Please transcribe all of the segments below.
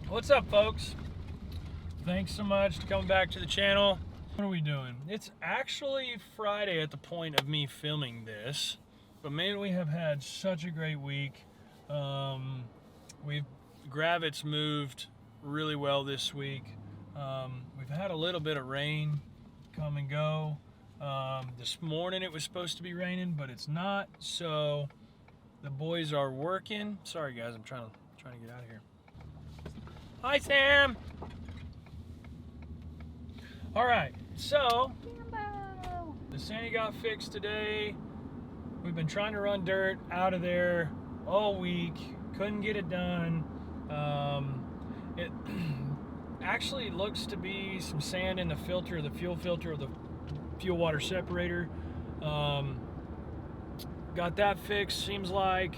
What's up, folks? Thanks so much for coming back to the channel. What are we doing? It's actually Friday at the point of me filming this, but man, we have had such a great week. Gravit's moved really well this week. We've had a little bit of rain come and go. This morning it was supposed to be raining, but it's not. So the boys are working. Sorry guys, I'm trying to get out of here. Hi, Sam. All right, so the Santa got fixed today. We've been trying to run dirt out of there all week. Couldn't get it done. It actually looks to be some sand in the filter, the fuel filter of the fuel water separator. Got that fixed. Seems like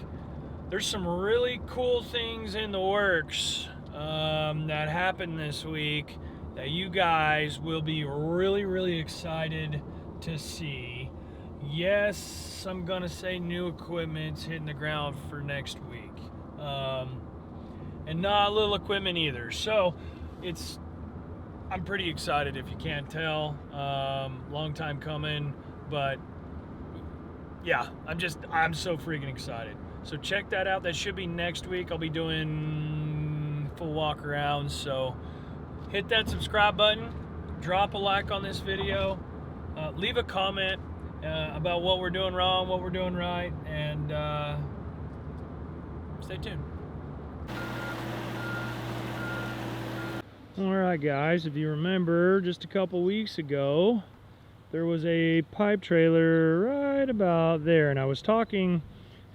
there's some really cool things in the works that happened this week that you guys will be really excited to see. Yes, I'm gonna say new equipment's hitting the ground for next week, and not little equipment either. So I'm pretty excited if you can't tell. Long time coming, but yeah, I'm so freaking excited. So check that out. That should be next week. I'll be doing full walk around. So hit that subscribe button, drop a like on this video, leave a comment about what we're doing wrong, what we're doing right, and stay tuned. All right, guys, if you remember, just a couple weeks ago, there was a pipe trailer right about there, and I was talking,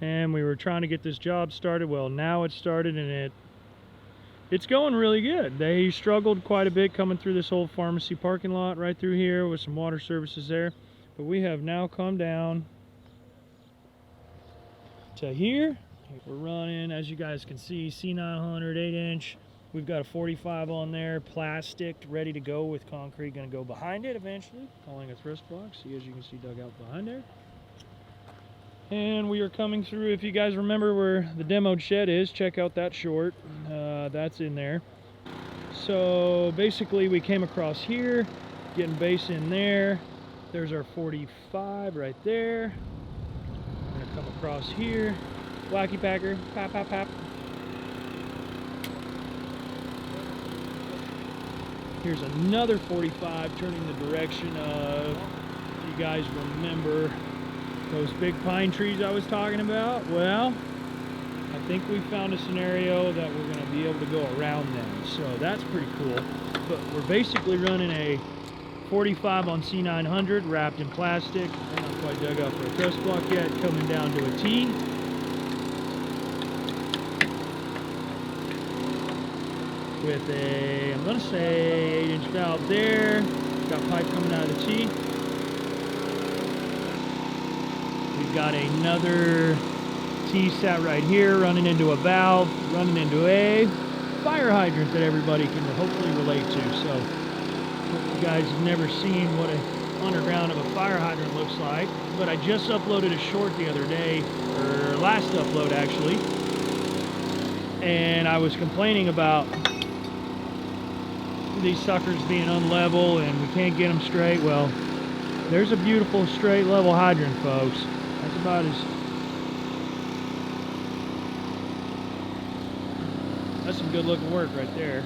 and we were trying to get this job started. Well, now it's started, and it's going really good. They struggled quite a bit coming through this old pharmacy parking lot right through here with some water services there, but we have now come down to here. We're running, as you guys can see, C900 8-inch. We've got a 45 on there, plastic, ready to go with concrete. Going to go behind it eventually, calling a thrust box. See, as you can see, dug out behind there. And we are coming through. If you guys remember where the demoed shed is, check out that short. That's in there. So basically, we came across here, getting base in there. There's our 45 right there. I'm going to come across here. Wacky packer, pop, pop, pop. Here's another 45 turning the direction of, if you guys remember, those big pine trees I was talking about. Well, I think we found a scenario that we're going to be able to go around them. So that's pretty cool. But we're basically running a 45 on C900 wrapped in plastic. Not quite dug out for a thrust block yet. Coming down to a T. With a, I'm going to say, 8-inch valve there. Got pipe coming out of the T. We've got another T sat right here, running into a valve, running into a fire hydrant that everybody can hopefully relate to. So, if you guys have never seen what an underground of a fire hydrant looks like, but I just uploaded a short the other day, or last upload actually, and I was complaining about these suckers being unlevel and we can't get them straight. Well, there's a beautiful straight level hydrant, folks. That's about that's some good looking work right there.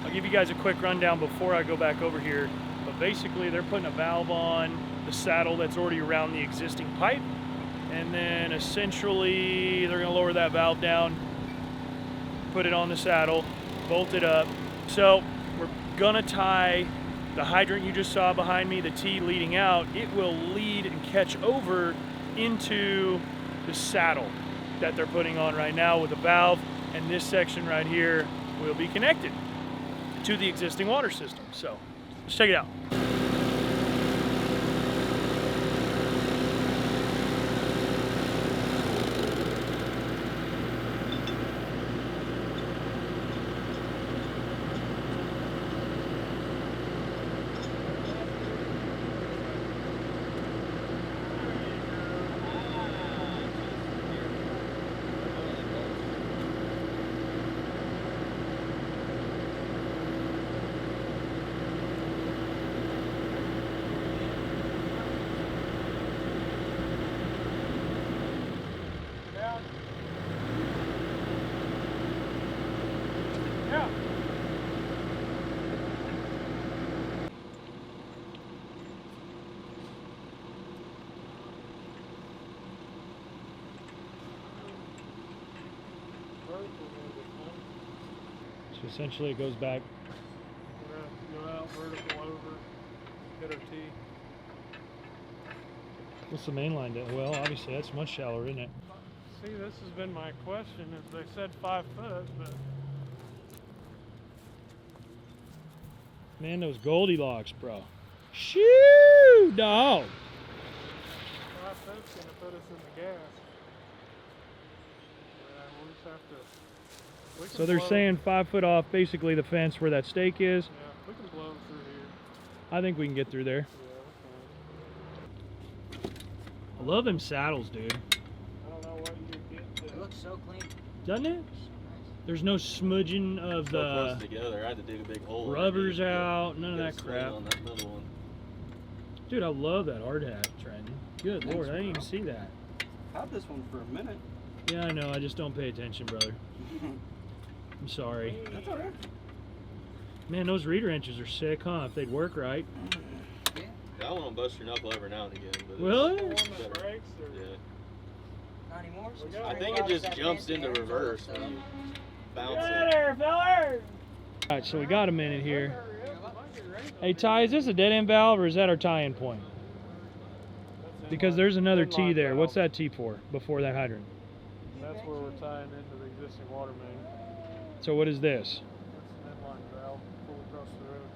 I'll give you guys a quick rundown before I go back over here, but basically they're putting a valve on the saddle that's already around the existing pipe, and then essentially they're going to lower that valve down, put it on the saddle, bolt it up. So we're gonna tie the hydrant you just saw behind me, the T leading out. It will lead and catch over into the saddle that they're putting on right now with a valve, and this section right here will be connected to the existing water system. So let's check it out. Yeah. So essentially it goes back. Go out, vertical over, hit our T. What's the main line do? Well, obviously that's much shallower, isn't it? See, this has been my question. Is they said 5 foot, but man, those Goldilocks, bro. Shoo, dog. 5 foot's gonna put us in the gas. We'll just have to. So they're saying 5 foot off, basically the fence where that stake is. Yeah, we can blow through here. I think we can get through there. Yeah, I love them saddles, dude. I don't know what you get to. It looks so clean. Doesn't it? There's no smudging of the together. I had to dig a big hole. Rubbers out, none of that crap. On that middle one. Dude, I love that hard hat, Trenton. Good Lord, I didn't even see that. I had this one for a minute. Yeah, I know. I just don't pay attention, brother. I'm sorry. That's all right. Man, those reader wrenches are sick, huh? If they'd work right. Yeah, I want to bust your knuckle every now and again. But really? Yeah. Not anymore. I think it just jumps into reverse when you bounce it. There, feller! Alright, so we got a minute here. Hey, Ty, is this a dead end valve or is that our tie-in point? Because there's another T there. What's that T for before that hydrant? That's where we're tying into the existing water main. So what is this? That's an inline valve pulled across the road.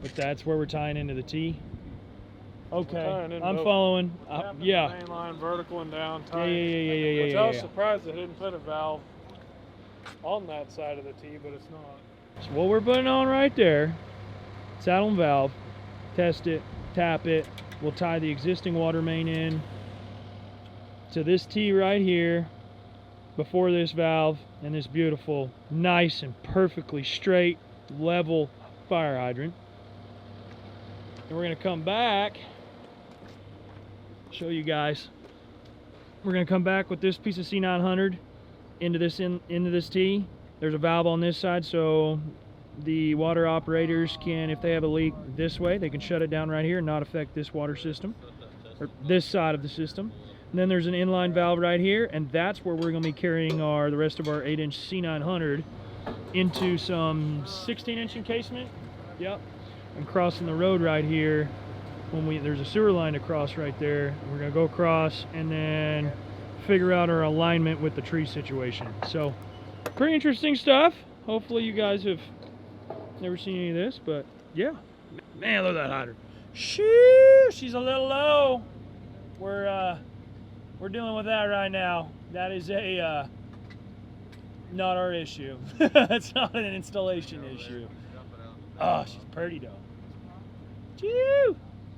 But that's where we're tying into the T? Okay, I'm following. Yeah. Main line, vertical and down. Yeah. Which I was surprised they didn't put a valve on that side of the T, but it's not. So what we're putting on right there, saddle and valve, test it, tap it. We'll tie the existing water main in to this T right here before this valve and this beautiful, nice and perfectly straight, level fire hydrant. And we're gonna come back, show you guys. We're gonna come back with this piece of C900 into this T. There's a valve on this side, so the water operators can, if they have a leak this way, they can shut it down right here and not affect this water system, or this side of the system. And then there's an inline valve right here, and that's where we're going to be carrying the rest of our 8-inch C900 into some 16-inch encasement. Yep. And crossing the road right here, there's a sewer line to cross right there. We're going to go across and then figure out our alignment with the tree situation. So, pretty interesting stuff. Hopefully you guys have never seen any of this, but yeah. Man, look at that hydrant. Shoo, she's a little low. We're dealing with that right now. That is not our issue. It's not an installation issue. Oh, she's pretty though. Choo!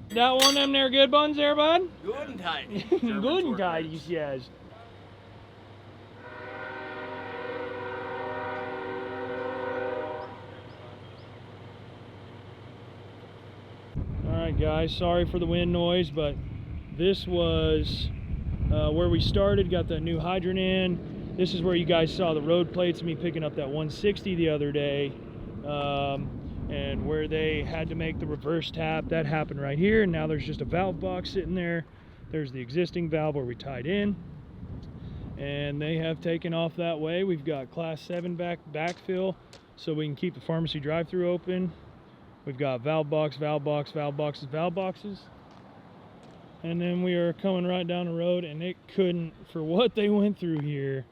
That one of them there good buns there, bud? Good and tight. Good and tight, he says. Alright guys, sorry for the wind noise, but this was where we started, got that new hydrant in. This is where you guys saw the road plates of me picking up that 160 the other day, and where they had to make the reverse tap. That happened right here, and now there's just a valve box sitting there. There's the existing valve where we tied in, and they have taken off that way. We've got class 7 backfill so we can keep the pharmacy drive-through open. We've got valve box, valve box, valve boxes, valve boxes. And then we are coming right down the road, and it couldn't, for what they went through here,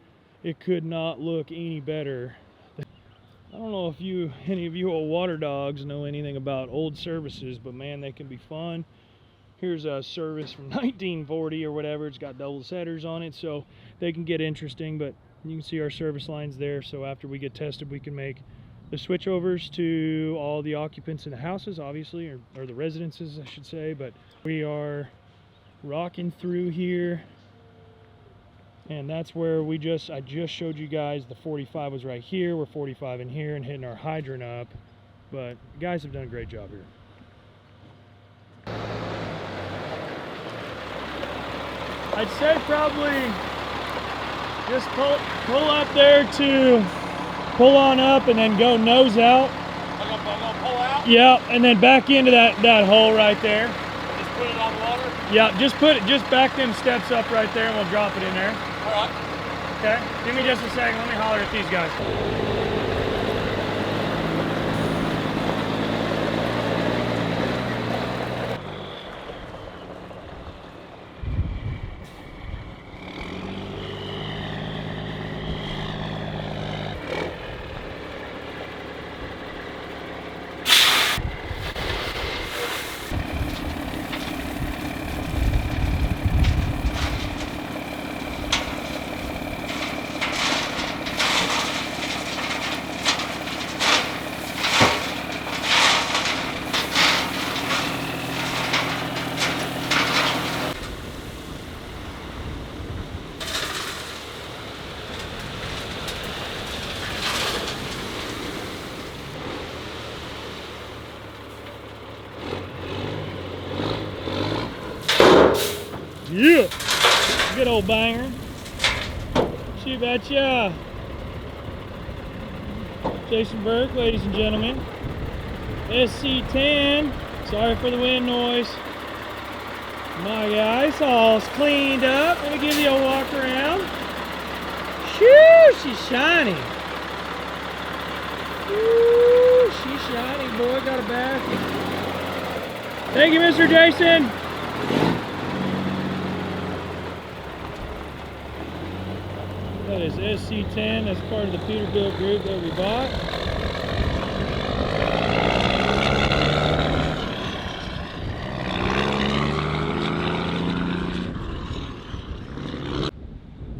it could not look any better. I don't know if any of you old water dogs know anything about old services, but man, they can be fun. Here's a service from 1940 or whatever. It's got double setters on it, so they can get interesting, but you can see our service lines there. So after we get tested, we can make the switchovers to all the occupants in the houses, obviously, or the residences, I should say. But we are rocking through here, and that's where I just showed you guys the 45 was right here. We're 45 in here and hitting our hydrant up, but the guys have done a great job here. I'd say probably just pull up there to pull on up and then go nose out. I'm gonna pull out. Yep, and then back into that hole right there. Just put it on the water. Yeah, just back them steps up right there and we'll drop it in there. All right. Okay, give me just a second. Let me holler at these guys. Yeah, good old banger. She betcha. Jason Burke, ladies and gentlemen. SC10. Sorry for the wind noise. My guys, all's cleaned up. Let me give you a walk around. Shoo, she's shiny. Woo, she's shiny, boy. Got a bath. Thank you, Mr. Jason. That is SC10, that's part of the Peterbilt group that we bought.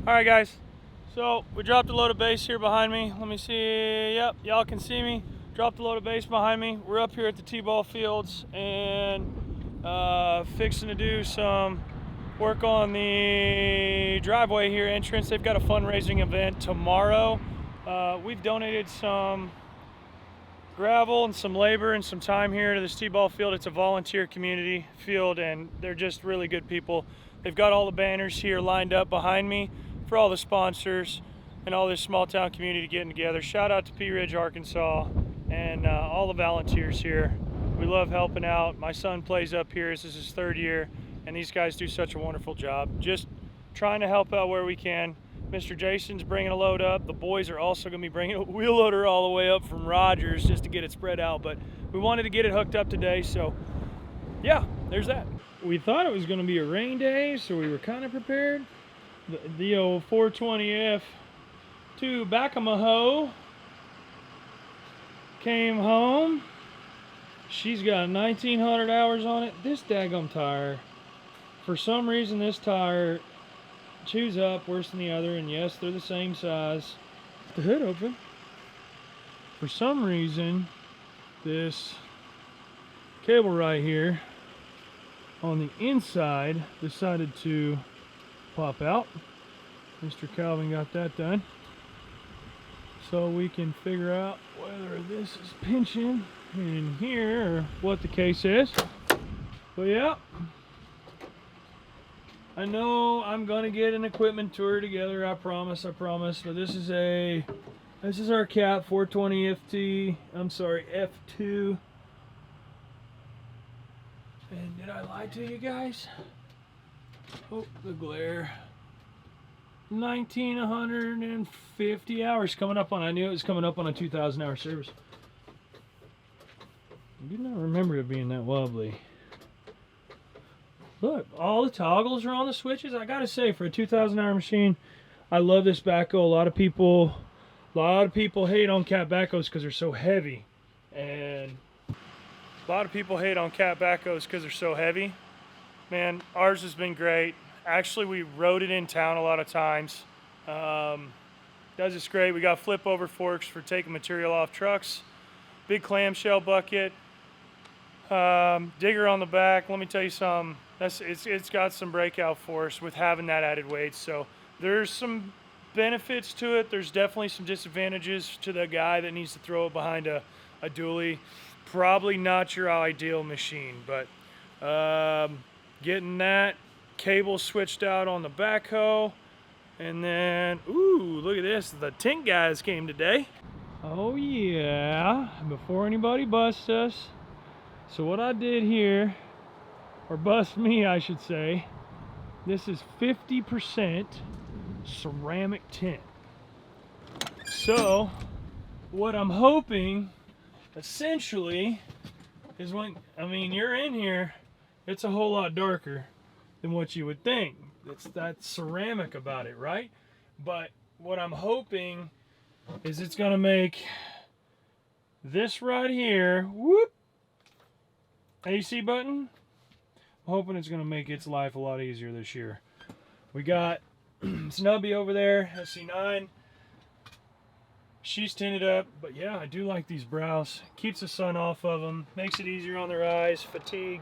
Alright guys, so we dropped a load of base here behind me. Let me see, yep, y'all can see me. Dropped a load of base behind me. We're up here at the T-ball fields and fixing to do some work on the driveway here entrance. They've got a fundraising event tomorrow. We've donated some gravel and some labor and some time here to this T-ball field. It's a volunteer community field and they're just really good people. They've got all the banners here lined up behind me for all the sponsors and all this small town community getting together. Shout out to Pea Ridge, Arkansas and all the volunteers here. We love helping out. My son plays up here. This is his 3rd year. And these guys do such a wonderful job. Just trying to help out where we can. Mr. Jason's bringing a load up. The boys are also going to be bringing a wheel loader all the way up from Rogers just to get it spread out. But we wanted to get it hooked up today, so yeah, there's that. We thought it was going to be a rain day, so we were kind of prepared. The old 420F to Backamaho came home. She's got 1,900 hours on it. This daggum tire. For some reason, this tire chews up worse than the other, and yes, they're the same size. The hood open. For some reason, this cable right here on the inside decided to pop out. Mr. Calvin got that done. So we can figure out whether this is pinching in here or what the case is. But yeah. I know I'm gonna get an equipment tour together, I promise, but this is our Cat 420 F2. And did I lie to you guys? Oh, the glare. 1,950 hours coming up on, I knew it was coming up on a 2,000 hour service. I do not remember it being that wobbly. Look, all the toggles are on the switches. I gotta say, for a 2,000 hour machine, I love this backhoe. A lot of people hate on cat backhoes because they're so heavy, and a lot of people hate on cat backhoes because they're so heavy. Man, ours has been great. Actually, we rode it in town a lot of times. Does this great. We got flip over forks for taking material off trucks. Big clamshell bucket. Digger on the back. Let me tell you something. It's got some breakout force with having that added weight. So there's some benefits to it. There's definitely some disadvantages to the guy that needs to throw it behind a dually. Probably not your ideal machine, but getting that cable switched out on the backhoe, and then ooh, look at this. The tint guys came today. Oh yeah, before anybody busts us. So what I did here, or bust me I should say, this is 50% ceramic tint. So what I'm hoping essentially is when, I mean, you're in here, it's a whole lot darker than what you would think. It's that ceramic about it, right? But what I'm hoping is it's gonna make this right here, whoop, AC button. I'm hoping it's gonna make its life a lot easier this year. We got Snubby over there, SC9. She's tinted up, but yeah, I do like these brows. Keeps the sun off of them, makes it easier on their eyes. Fatigue,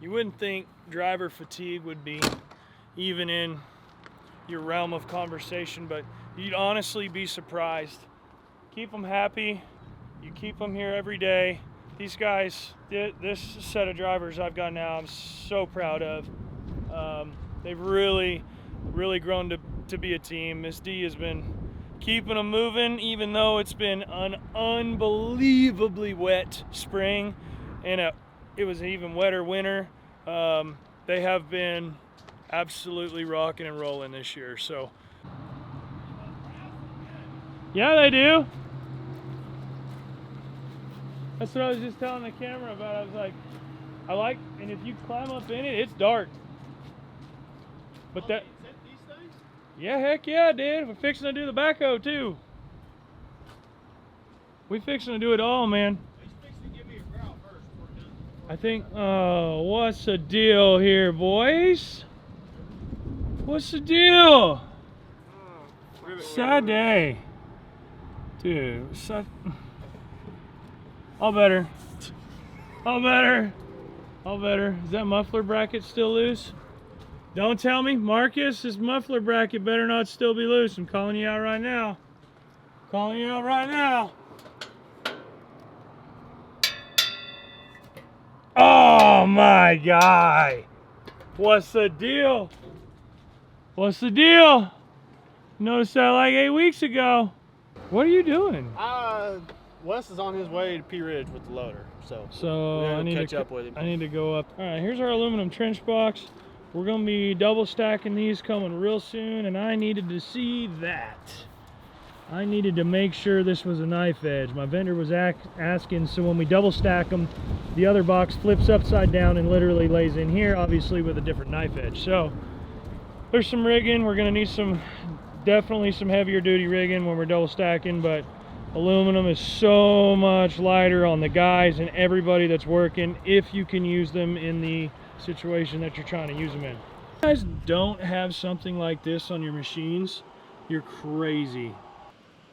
you wouldn't think driver fatigue would be even in your realm of conversation, but you'd honestly be surprised. Keep them happy. You keep them here every day. These guys, this set of drivers I've got now, I'm so proud of. They've really grown to be a team. Miss D has been keeping them moving, even though it's been an unbelievably wet spring and it was an even wetter winter. They have been absolutely rocking and rolling this year. So yeah, they do. That's what I was just telling the camera about. I was like, and if you climb up in it, it's dark. But that, yeah, heck yeah, dude. We're fixing to do the backhoe too. We fixing to do it all, man. I think, oh, what's the deal here, boys? What's the deal? Sad day. Dude, sad. All better. All better. All better. Is that muffler bracket still loose? Don't tell me, Marcus, this muffler bracket better not still be loose. I'm calling you out right now. Calling you out right now. Oh my guy. What's the deal? What's the deal? Noticed that like 8 weeks ago. What are you doing? Wes is on his way to P Ridge with the loader, so I need catch to up with him. I need to go up. All right, here's our aluminum trench box. We're gonna be double stacking these coming real soon, and I needed to see that. I needed to make sure this was a knife edge. My vendor was asking, so when we double stack them, the other box flips upside down and literally lays in here, obviously with a different knife edge. So there's some rigging. We're gonna need definitely some heavier duty rigging when we're double stacking, but aluminum is so much lighter on the guys and everybody that's working if you can use them in the situation that you're trying to use them in. If you guys don't have something like this on your machines, you're crazy.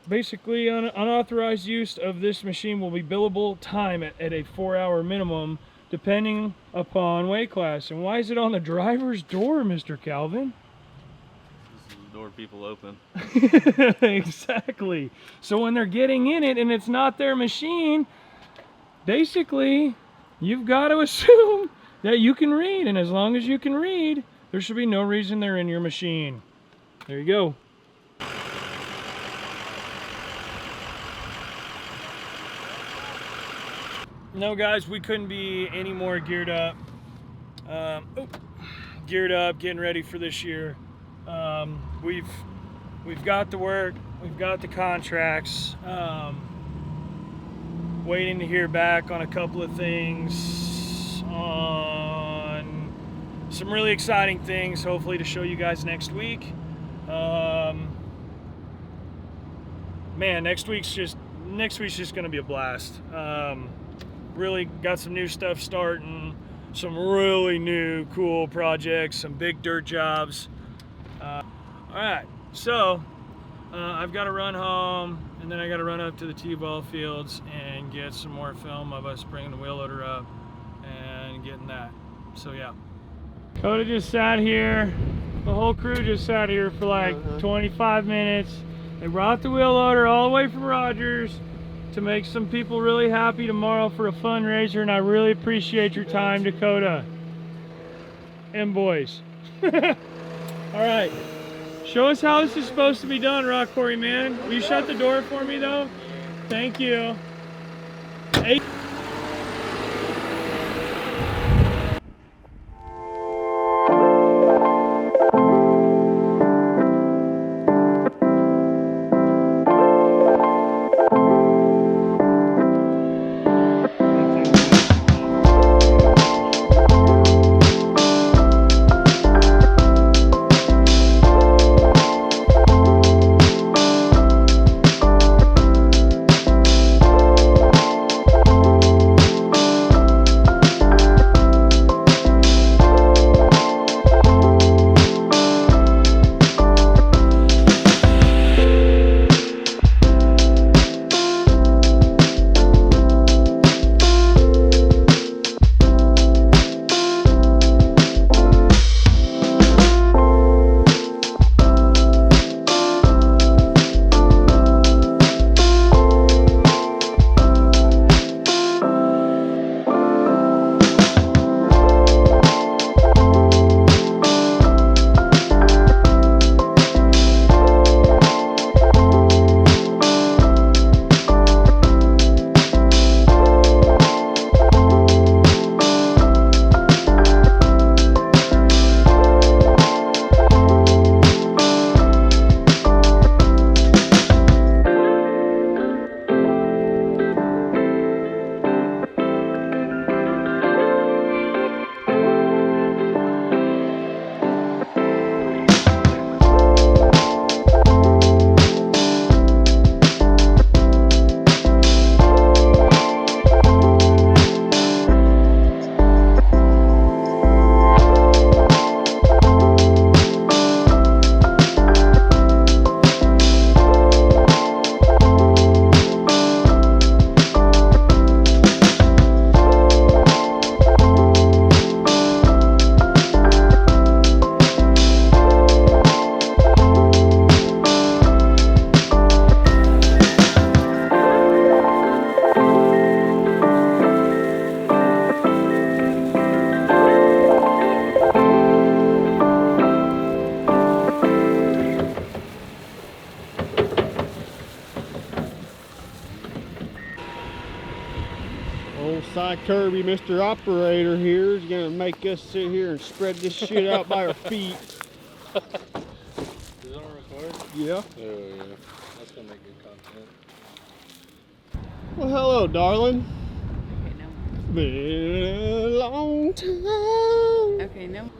Basically, unauthorized use of this machine will be billable time at a 4-hour minimum, depending upon weight class. And why is it on the driver's door, Mr. Calvin? This is the door people open. Exactly. So when they're getting in it and it's not their machine, basically, you've got to assume that you can read. And as long as you can read, there should be no reason they're in your machine. There you go. No, guys, we couldn't be any more geared up. Getting ready for this year. We've got the work, we've got the contracts. Waiting to hear back on a couple of things, on some really exciting things, hopefully to show you guys next week. Man, next week's just gonna be a blast. Really got some new stuff starting, some really new cool projects, some big dirt jobs. All right, so I've got to run home, and then I got to run up to the T-ball fields and get some more film of us bringing the wheel loader up and getting that. So yeah. Coda just sat here. The whole crew just sat here for like 25 minutes. They brought the wheel loader all the way from Rogers to make some people really happy tomorrow for a fundraiser, and I really appreciate your time, Dakota and boys. All right, show us how this is supposed to be done, Rock Quarry man. Will you shut the door for me though? Thank you. Hey. Old Cy Kirby, Mr. Operator here, is gonna make us sit here and spread this shit out by our feet. Is it on record? Yeah. Oh yeah. That's gonna make good content. Well, hello, darling. Okay, no. Been a long time. Okay, no.